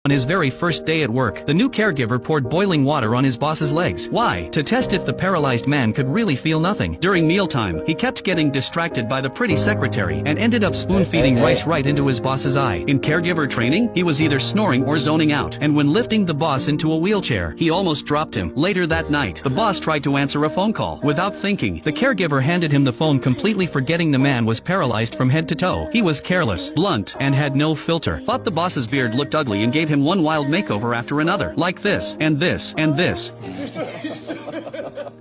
On his very first day at work, the new caregiver poured boiling water on his boss's legs. Why? To test if the paralyzed man could really feel nothing. During mealtime, he kept getting distracted by the pretty secretary and ended up spoon-feeding rice right into his boss's eye. In caregiver training, he was either snoring or zoning out, and when lifting the boss into a wheelchair, he almost dropped him. Later that night, the boss tried to answer a phone call. Without thinking, the caregiver handed him the phone, completely forgetting the man was paralyzed from head to toe. He was careless, blunt, and had no filter. Thought the boss's beard looked ugly and gave him one wild makeover after another. Like this, and this, and this.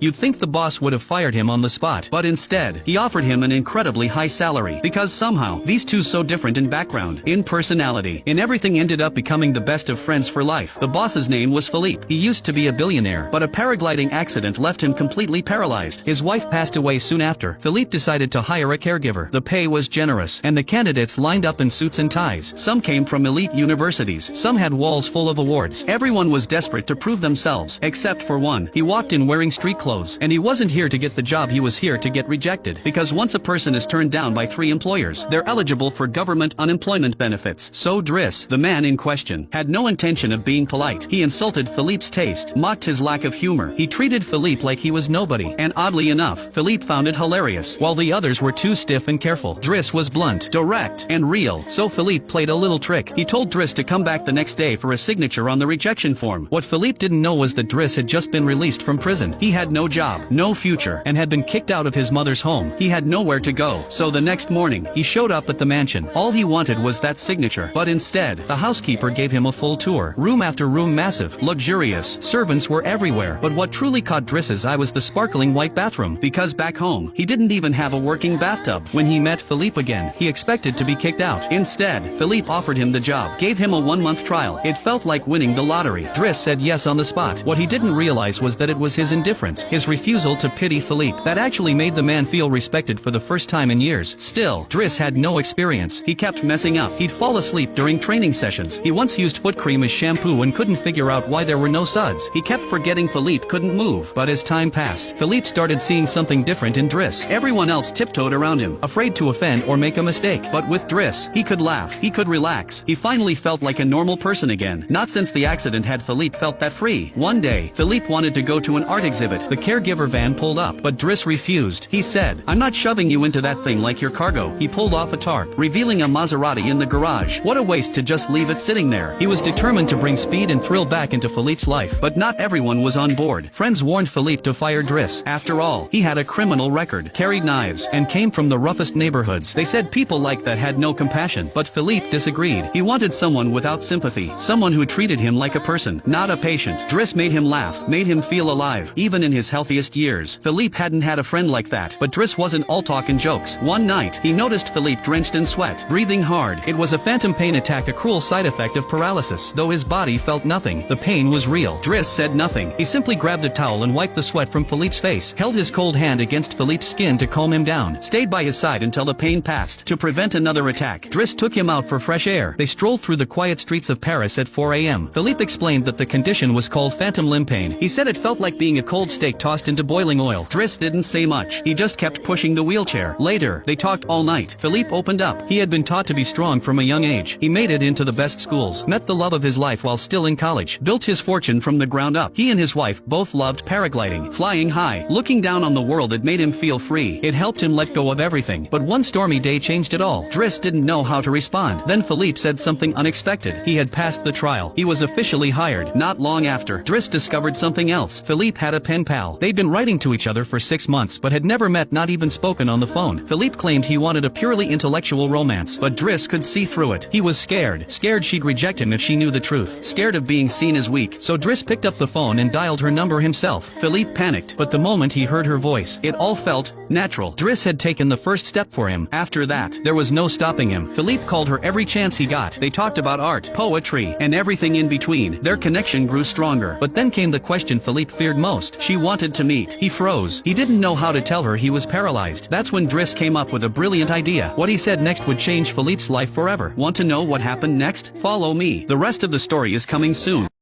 You'd think the boss would have fired him on the spot, but instead, he offered him an incredibly high salary, because somehow, these two so different in background, in personality, in everything, ended up becoming the best of friends for life. The boss's name was Philippe. He used to be a billionaire, but a paragliding accident left him completely paralyzed. His wife passed away soon after. Philippe decided to hire a caregiver. The pay was generous, and the candidates lined up in suits and ties. Some came from elite universities, some had walls full of awards. Everyone was desperate to prove themselves, except for one. He walked in wearing street clothes, and he wasn't here to get the job, he was here to get rejected. Because once a person is turned down by 3 employers, they're eligible for government unemployment benefits. So Driss, the man in question, had no intention of being polite. He insulted Philippe's taste, mocked his lack of humor. He treated Philippe like he was nobody, and oddly enough, Philippe found it hilarious. While the others were too stiff and careful, Driss was blunt, direct, and real. So Philippe played a little trick. He told Driss to come back the next day for a signature on the rejection form. What Philippe didn't know was that Driss had just been released from prison. He had no job, no future, and had been kicked out of his mother's home. He had nowhere to go. So the next morning, he showed up at the mansion. All he wanted was that signature. But instead, the housekeeper gave him a full tour. Room after room, massive, luxurious. Servants were everywhere. But what truly caught Driss's eye was the sparkling white bathroom. Because back home, he didn't even have a working bathtub. When he met Philippe again, he expected to be kicked out. Instead, Philippe offered him the job, gave him a 1-month trial. It felt like winning the lottery. Driss said yes on the spot. What he didn't realize was that it was his indifference, his refusal to pity Philippe, that actually made the man feel respected for the first time in years. Still, Driss had no experience. He kept messing up. He'd fall asleep during training sessions. He once used foot cream as shampoo and couldn't figure out why there were no suds. He kept forgetting Philippe couldn't move. But as time passed, Philippe started seeing something different in Driss. Everyone else tiptoed around him, afraid to offend or make a mistake. But with Driss, he could laugh. He could relax. He finally felt like a normal person again. Not since the accident had Philippe felt that free. One day, Philippe wanted to go to an art exhibit. The caregiver van pulled up, but Driss refused. He said, "I'm not shoving you into that thing like your cargo." He pulled off a tarp, revealing a Maserati in the garage. What a waste to just leave it sitting there. He was determined to bring speed and thrill back into Philippe's life, but not everyone was on board. Friends warned Philippe to fire Driss. After all, he had a criminal record, carried knives, and came from the roughest neighborhoods. They said people like that had no compassion, but Philippe disagreed. He wanted someone without sympathy, someone who treated him like a person, not a patient. Driss made him laugh, made him feel alive, even in his healthiest years. Philippe hadn't had a friend like that, but Driss wasn't all talk and jokes. One night, he noticed Philippe drenched in sweat, breathing hard. It was a phantom pain attack, a cruel side effect of paralysis. Though his body felt nothing, the pain was real. Driss said nothing. He simply grabbed a towel and wiped the sweat from Philippe's face, held his cold hand against Philippe's skin to calm him down, stayed by his side until the pain passed. To prevent another attack, Driss took him out for fresh air. They strolled through the quiet streets of Paris at 4 a.m. Philippe explained that the condition was called phantom limb pain. He said it felt like being a cold steak tossed into boiling oil. Driss didn't say much. He just kept pushing the wheelchair. Later, they talked all night. Philippe opened up. He had been taught to be strong from a young age. He made it into the best schools, met the love of his life while still in college, built his fortune from the ground up. He and his wife both loved paragliding, flying high. Looking down on the world, it made him feel free. It helped him let go of everything. But one stormy day changed it all. Driss didn't know how to respond. Then Philippe said something unexpected. He had passed the trial. He was officially hired. Not long after, Driss discovered something else. Philippe had a pen pal. They'd been writing to each other for 6 months, but had never met, not even spoken on the phone. Philippe claimed he wanted a purely intellectual romance, but Driss could see through it. He was scared. Scared she'd reject him if she knew the truth. Scared of being seen as weak. So Driss picked up the phone and dialed her number himself. Philippe panicked, but the moment he heard her voice, it all felt natural. Driss had taken the first step for him. After that, there was no stopping him. Philippe called her every chance he got. They talked about art, poetry, and everything in between. Their connection grew stronger. But then came the question Philippe feared most. She wanted to meet. He froze. He didn't know how to tell her he was paralyzed. That's when Driss came up with a brilliant idea. What he said next would change Philippe's life forever. Want to know what happened next? Follow me. The rest of the story is coming soon.